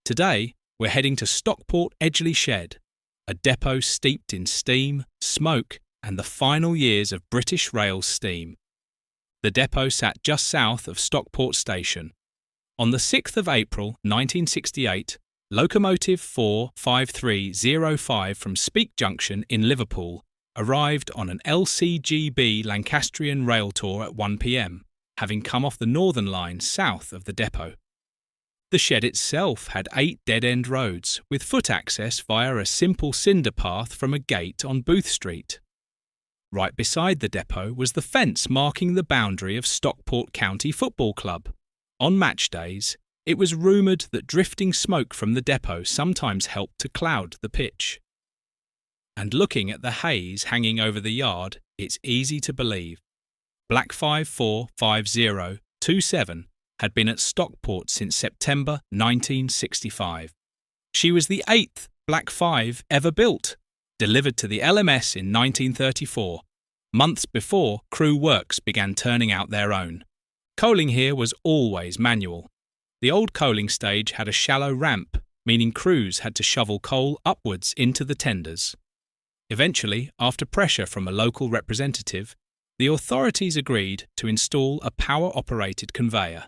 Today, we're heading to Stockport Edgeley Shed, a depot steeped in steam, smoke and the final years of British Rail's steam. The depot sat just south of Stockport Station. On the 6th of April 1968, locomotive 45305 from Speke Junction in Liverpool arrived on an LCGB Lancastrian rail tour at 1 p.m, having come off the Northern Line south of the depot. The shed itself had 8 dead-end roads, with foot access via a simple cinder path from a gate on Booth Street. Right beside the depot was the fence marking the boundary of Stockport County Football Club. On match days, it was rumoured that drifting smoke from the depot sometimes helped to cloud the pitch. And looking at the haze hanging over the yard, it's easy to believe. Black 545027 had been at Stockport since September 1965. She was the 8th Black 5 ever built, delivered to the LMS in 1934, months before crew works began turning out their own. Coaling here was always manual. The old coaling stage had a shallow ramp, meaning crews had to shovel coal upwards into the tenders. Eventually, after pressure from a local representative, the authorities agreed to install a power-operated conveyor.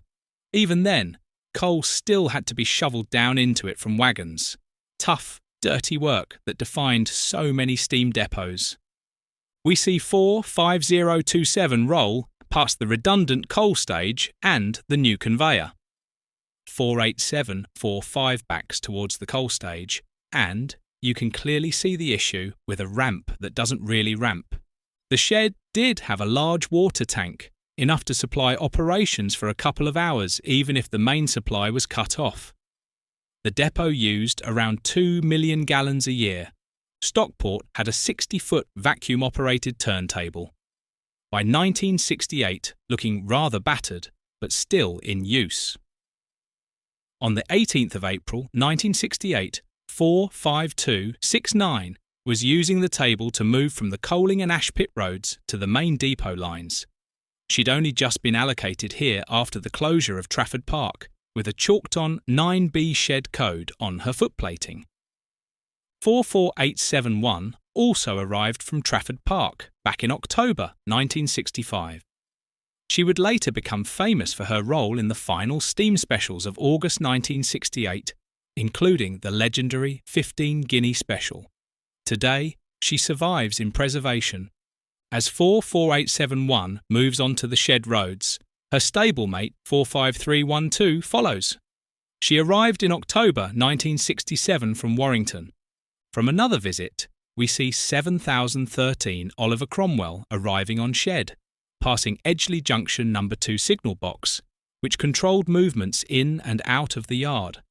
Even then, coal still had to be shovelled down into it from wagons. Tough, dirty work that defined so many steam depots. We see 45027 roll past the redundant coal stage and the new conveyor. 48745 backs towards the coal stage, and you can clearly see the issue with a ramp that doesn't really ramp. The shed did have a large water tank, enough to supply operations for a couple of hours even if the main supply was cut off. The depot used around 2 million gallons a year. Stockport had a 60-foot vacuum-operated turntable. By 1968, looking rather battered, but still in use. On the 18th of April 1968, 45269 was using the table to move from the coaling and ash pit roads to the main depot lines. She'd only just been allocated here after the closure of Trafford Park, with a chalked-on 9B shed code on her footplating. 44871 also arrived from Trafford Park back in October 1965. She would later become famous for her role in the final steam specials of August 1968, including the legendary 15 Guinea special. Today, she survives in preservation. As 44871 moves onto the shed roads, her stablemate 45312 follows. She arrived in October 1967 from Warrington. From another visit, we see 7013 Oliver Cromwell arriving on shed, passing Edgeley Junction No. 2 signal box, which controlled movements in and out of the yard.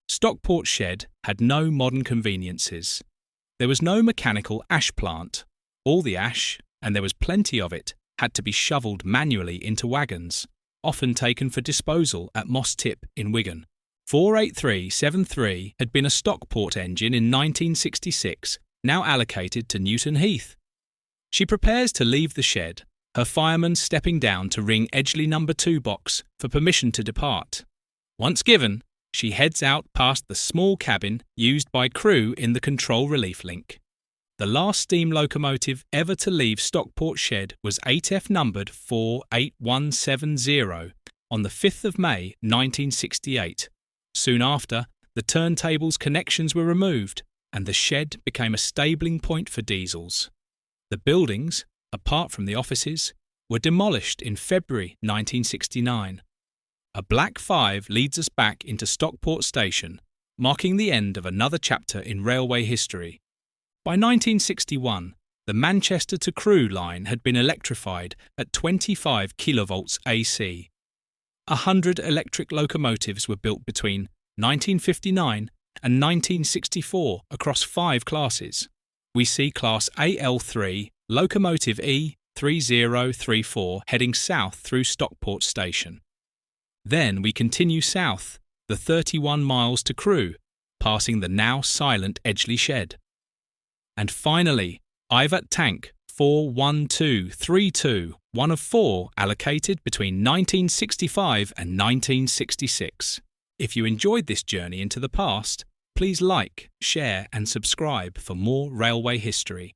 Stockport Shed had no modern conveniences. There was no mechanical ash plant. All the ash, and there was plenty of it, had to be shovelled manually into wagons, often taken for disposal at Moss Tip in Wigan. 48373 had been a Stockport engine in 1966, now allocated to Newton Heath. She prepares to leave the shed, her fireman stepping down to ring Edgeley No. 2 box for permission to depart. Once given, she heads out past the small cabin used by crew in the control relief link. The last steam locomotive ever to leave Stockport Shed was 8F numbered 48170 on the 5th of May 1968. Soon after, the turntable's connections were removed and the shed became a stabling point for diesels. The buildings, apart from the offices, were demolished in February 1969. A Black 5 leads us back into Stockport Station, marking the end of another chapter in railway history. By 1961, the Manchester to Crewe line had been electrified at 25 kilovolts AC. 100 electric locomotives were built between 1959 and 1964 across 5 classes. We see Class AL3 Locomotive E3034 heading south through Stockport Station. Then we continue south, the 31 miles to Crewe, passing the now silent Edgeley Shed. And finally, Ivat Tank 41232, one of 4 allocated between 1965 and 1966. If you enjoyed this journey into the past, please like, share and subscribe for more railway history.